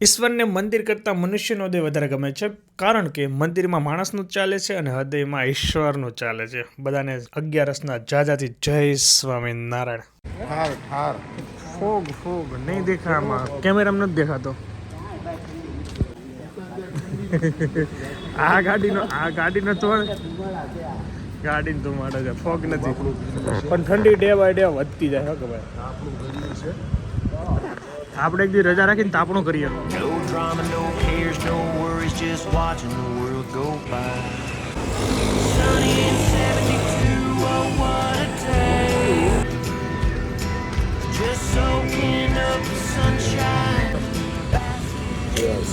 ઈશ્વરને મંદિર કરતાં મનુષ્યનો હૃદય વધારે ગમે છે, કારણ કે મંદિરમાં માણસનું ચાલે છે અને હૃદયમાં ઈશ્વરનું ચાલે છે. બધાને 11 જાજાથી જય સ્વામિનારાયણ. ઠાર ઠાર ફોગ નહીં દેખામાં, કેમેરામાં નથી દેખાતો. આ ગાડીનો તો ગાડીને તો મારે છે, ફોગ નથી પણ ઠંડી ડે બાય ડે વધતી જાય. કે ભાઈ આપણે એક દી રજા રાખીને તાપણું કરીએ. No drama, no cares, no worries, just watching the world go by. Sunny in 72, oh what a day. Just soaking up the sunshine. Yes.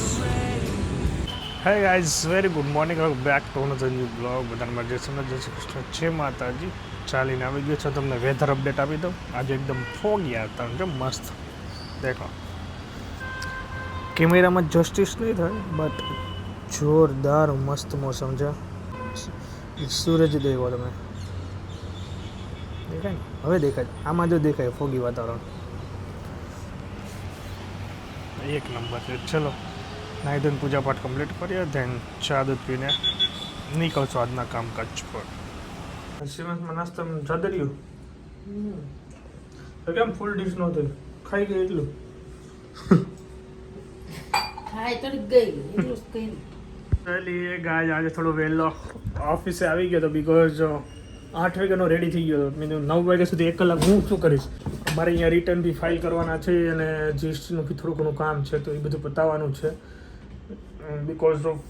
Hey guys, very good morning. Welcome back to another new vlog. બધાને મારા જય શ્રી કૃષ્ણ, જય માતાજી. ચાલીને આવી ગયો છો, તમને વેધર અપડેટ આપી દઉં. આજે એકદમ ફોગી વાતાવરણ છે, મસ્ત. દેખો કેમેરામાં જસ્ટિસ નહીં થાય, બટ જોરદાર મસ્ત મોસમ છે. સૂરજ દેખો તમે, દેખાય ને? હવે દેખાય, આમાં જો દેખાય ફોગી વાતાવરણ એક નંબર છે. ચલો નાહી ધોઈને પૂજા પાઠ કમ્પ્લીટ કરીએ, ધેન ચા દૂધ પીને નીકળશો આજના કામકાજ પર. શ્રીમંતમાં નાસ્તામાં ચાદર્યું તો કેમ ફૂલ ડીશ ન થઈ? ખાઈ ગઈ એટલું આજે થોડો વહેલો ઓફિસે આવી ગયો હતો, બિકોઝ 8 વાગ્યાનો રેડી થઈ ગયો હતો. મેં 9 વાગ્યા સુધી 1 કલાક હું શું કરીશ? મારે અહીંયા રિટર્ન બી ફાઇલ કરવાના છે અને જીએસટીનું બી થોડું ઘણું કામ છે, તો એ બધું પતાવવાનું છે. બિકોઝ ઓફ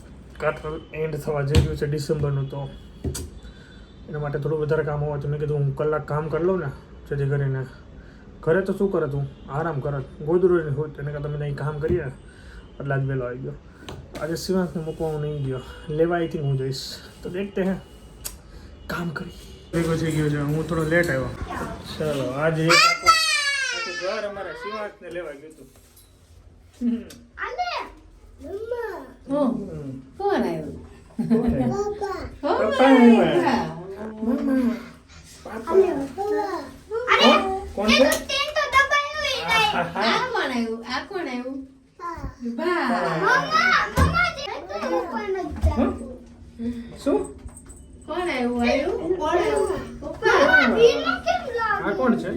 કાર્ટર એન્ડ થવા જઈ રહ્યું છે ડિસેમ્બરનું, તો એના માટે થોડું વધારે કામ હોવા છે. મેં કીધું હું કલાક કામ કરી લઉં ને, જેથી કરીને ઘરે તો શું કરત, હું આરામ કરત, ગોદરું હોત એને કરતાં તમે અહીં કામ કરીએ એટલે આજ વહેલો આવી ગયો. આજે સિવાંશને મૂકવા હું નહીં ગયો, લેવા આઈ થિંક હું જઈશ. તો દેખતે હે, કામ કરી ભેગો થઈ ગયો છે. હું થોડો લેટ આવ્યો. ચાલો આજે એક આખું ઘર અમારા સિવાંશને લેવા ગયું હતું. કોણ આવ્યું? કોણ છે? શું કોણ આવ્યું? આ કોણ છે?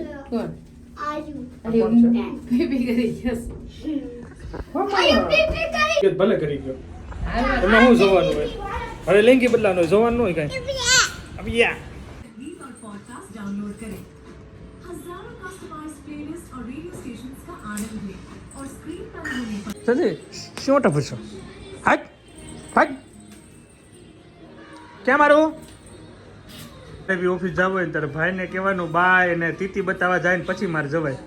ભલે કરી ગયો, એમાં શું જોવાનું હોય? હવે લેંગી બદલાવાનું હોય, જોવાનું હોય કઈ. અબિયા સજી શું ટપું? હાક હાક ક્યાં મારું? ઓફિસ જવું હોય ને ત્યારે ભાઈને કહેવાનું બાય ને તીતી બતાવવા જાય ને પછી મારે જવાય.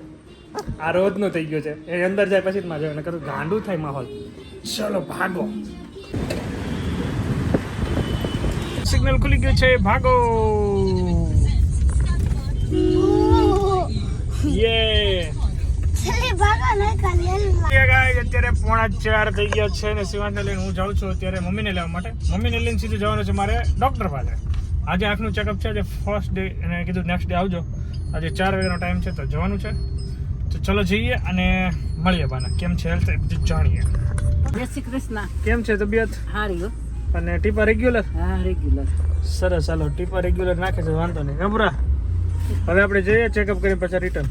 આ રોજનો થઈ ગયો છે, એ અંદર જાય પછી જ મારે જવાય, નકર ગાંડું થાય માહોલ. ચલો ભાગો, સિગ્નલ ખુલી ગયું છે, ભાગો. અત્યારે 3:45 થઈ ગયા છે ને શિવાંતને લઈને હું જાઉં છું અત્યારે મમ્મીને લેવા માટે. મમ્મીને લઈને સીધું જવાનું છે મારે ડૉક્ટર પાસે. આજે આંખનું ચેકઅપ છે, આજે ફર્સ્ટ ડે, એને કીધું નેક્સ્ટ ડે આવજો. આજે 4 વાગ્યાનો ટાઈમ છે, તો જવાનું છે. તો ચલો જઈએ અને મળીએ. બાના કેમ છે હેલ્થ એ બધું જાણીએ. જય શ્રી કૃષ્ણ. કેમ છે તબિયત? હારી હો. અને ટીપા રેગ્યુલર? હા રેગ્યુલર. સરસ, ચાલો ટીપા રેગ્યુલર નાખે છે, વાંધો નહીં. ગભરા હવે આપણે જઈએ ચેકઅપ કરીને પછી રિટર્ન.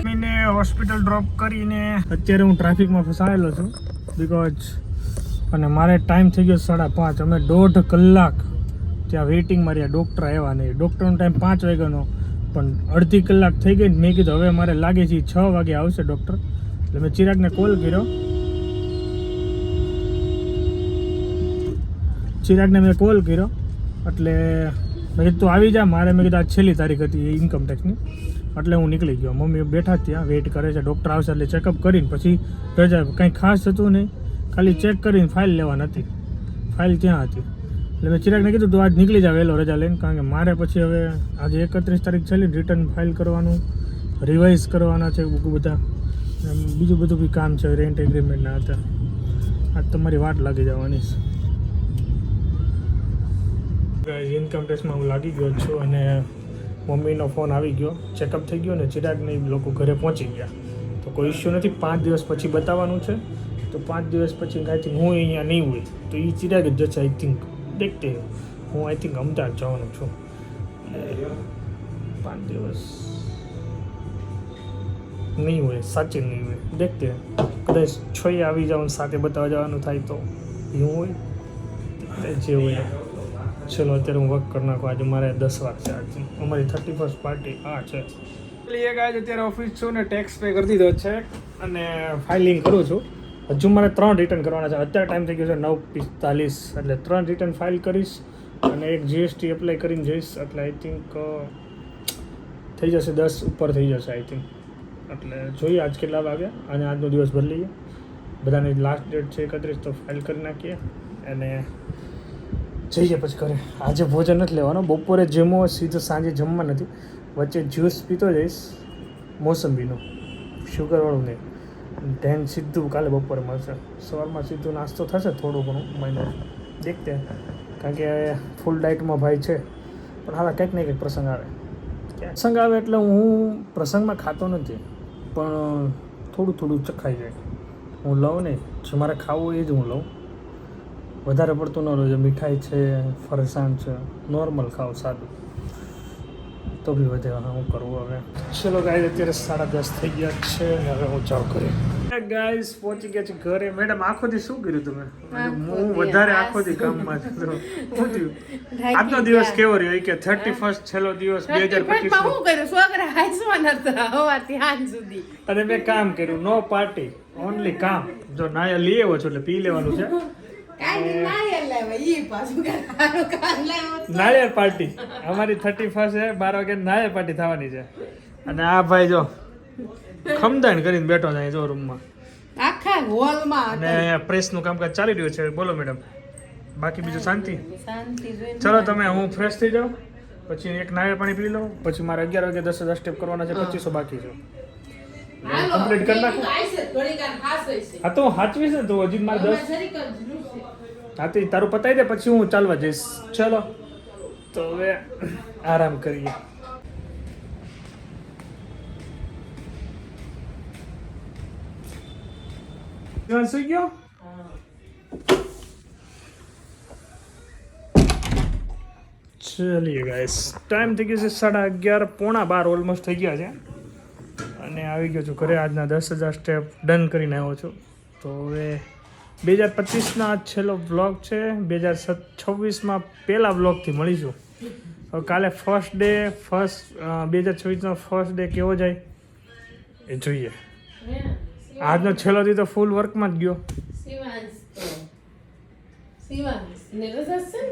મેં હોસ્પિટલ ડ્રોપ કરીને અત્યારે હું ટ્રાફિકમાં ફસાયેલો છું, બિકોઝ અને મારે ટાઈમ થઈ ગયો 5:30. અમે 1.5 કલાક ત્યાં વેઇટિંગ માર્યા, ડૉક્ટર આવ્યા નહીં. ડૉક્ટરનો ટાઈમ 5 વાગ્યાનો, પણ અડધી કલાક થઈ ગઈ. મેં કીધું હવે મારે લાગે છે 6 વાગે આવશે ડૉક્ટર. એટલે મેં ચિરાગને કોલ કર્યો. એટલે મેં કીધું તું આવી જા. મારે મેં કીધું આ છેલ્લી તારીખ હતી ઇન્કમ ટેક્સની, એટલે હું નીકળી ગયો. મમ્મી બેઠા ત્યાં વેઇટ કરે છે, ડૉક્ટર આવશે એટલે ચેકઅપ કરીને પછી રજા. કંઈ ખાસ થતું નહીં, ખાલી ચેક કરીને ફાઇલ લેવાની હતી. ફાઇલ ત્યાં હતી એટલે મેં ચિરાગને કીધું તું આજ નીકળી જા વહેલો રજા લઈને, કારણ કે મારે પછી હવે આજે 31 તારીખ છેલ્લી રિટર્ન ફાઇલ કરવાનું, રિવાઇઝ કરવાના છે બધા, બીજું બધું બી કામ છે, રેન્ટ એગ્રીમેન્ટના હતા. આજ તમારી વાટ લાગી જવાની છે. ઇન્કમ ટેક્સમાં હું લાગી ગયો છું અને મમ્મીનો ફોન આવી ગયો, ચેકઅપ થઈ ગયો ને ચિરાગને લોકો ઘરે પહોંચી ગયા. તો કોઈ ઇસ્યુ નથી. 5 દિવસ પછી બતાવવાનું છે, તો 5 દિવસ પછી આઈ થિંક હું અહીંયા નહીં હોય તો એ ચિરાગ જ જશે. આઈ થિંક દેખતે હું આઈ થિંક અમદાવાદ જવાનું છું. 5 દિવસ નહીં હોય, સાચી નહીં હોય. દેખતે કદાચ 6 આવી જાઉં, સાથે બતાવવા જવાનું થાય તો એવું હોય જે હોય. ચલો અત્યારે હું વર્ક કરી નાખું. આજે મારે 10 વાગશે. આજે અમારી 31st પાર્ટી છે. એક આજે અત્યારે ઓફિસ છું ને ટેક્સ પે કરી દીધો છે અને ફાઇલિંગ કરું છું. હજુ મારે 3 રિટર્ન કરવાના છે. અત્યારે ટાઈમ થઈ ગયો છે 9:45, એટલે 3 રિટર્ન ફાઇલ કરીશ અને એક જીએસટી એપ્લાય કરીને જઈશ. એટલે આઈ થિંક થઈ જશે 10 ઉપર થઈ જશે આઈ થિંક. એટલે જોઈએ આજ કેટલા વાગ્યા અને આજનો દિવસ ભરી લઈએ. બધાની લાસ્ટ ડેટ છે 31, તો ફાઇલ કરી નાખીએ અને જઈએ પછી ઘરે. આજે ભોજન નથી લેવાનું, બપોરે જમો સીધું સાંજે જમવા નથી. વચ્ચે જ્યુસ પીતો જઈશ મોસંબીનો, શુગરવાળું નહીં. ધેન સીધું કાલે બપોરે મળશે. સવારમાં સીધું નાસ્તો થશે થોડું ઘણું મહિનો દેખતે, કારણ કે ફૂલ ડાયટમાં ભાઈ છે. પણ હાલા કંઈક ને કંઈક પ્રસંગ આવે. પ્રસંગ આવે એટલે હું પ્રસંગમાં ખાતો નથી, પણ થોડું થોડું ચખાઈ જાય. હું લઉં નહીં, જે મારે ખાવું એ જ હું લઉં. વધારે પડતું ન લઉં. જે મીઠાઈ છે, ફરસાણ છે, નોર્મલ ખાવ સાદું તો બી વધે. હું કરવું હવે. ચલો ગાઈઝ અત્યારે 10:30 થઈ ગયા છે અને હવે હું જાઉં ઘરે. ગાઈઝ પહોંચી ગયા છે ઘરે. મેડમ આખો દી શું કર્યું તમે? હું વધારે આખો દી કામમાં છું. શું થયું આજનો દિવસ કેવો રહ્યો? કે 31st છેલ્લો દિવસ 2025 હું કર્યું છોકરા હાઈસમાં નતા હવારથી સાંજ સુધી. અને મેં કામ કર્યું. નો પાર્ટી, ઓનલી કામ. જો નાયા લઈ આવ્યો છો એટલે પી લેવાનું છે. નાળિયેર પાર્ટી અમારી 31st છે, 12 વાગે નાળિયેર પાર્ટી થવાની છે. અને આ ભાઈ જો ખમદાણ કરીને બેઠો છે જો રૂમમાં આખા હોલમાં અને અહીંયા પ્રેસનું કામકાજ ચાલી રહ્યું છે. બોલો મેડમ, બાકી બીજું શાંતિ? શાંતિ જોઈને ચલો તમે, હું ફ્રેશ થઈ જાઉં, પછી એક નાળિયેર પાણી પી લઉં. પછી મારે 11 વાગે 10 સ્ટેપ કરવાના છે. 2500 બાકી છે. કમ્પ્લીટ કરી નાખું. હા તો હું સાચવીશ ને, તો હજી મારે 10. હા તો તારું પતાવી દે, પછી હું ચાલવા જઈશ. ચલો તો હવે આરામ કરીએ. સુઈ ગયો? ચલીએ ગાઈસ, ટાઈમ થઈ ગયો છે 11:30, પોણા 12 ઓલમોસ્ટ થઈ ગયા છે. અને આવી ગયો છું ઘરે. આજના 10,000 સ્ટેપ ડન કરીને આવ્યો છું. તો હવે 2025ના આ છેલ્લો વ્લોગ છે. 2026માં પહેલા વ્લોગથી મળીશું. હવે કાલે ફર્સ્ટ ડે, 2026નો ફર્સ્ટ ડે કેવો જાય એ જોઈએ. આજનો છેલ્લો દી તો ફૂલ વર્કમાં જ ગયો.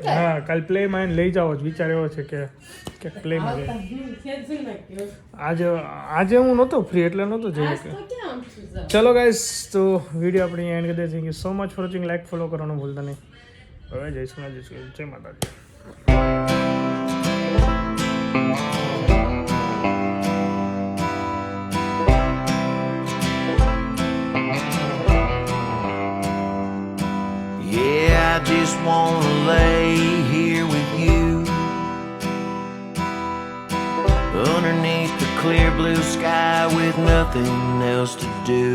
હા, કાલ પ્લેમાં એને લઈ જાઓ જ વિચાર એવો છે કે પ્લેમાં આજે હું નહોતો ફ્રી એટલે નહોતો જઈ શકે. ચલો ગાઈસ, તો વિડીયો આપણે અહીંયા એન્ડ કરી દઈએ. Thank you so much for watching. Like follow કરવાનું ભૂલતા નહીં. હવે જઈશું. જય માતાજી. Yeah, I just wanna lay here with you underneath the clear blue sky with nothing else to do.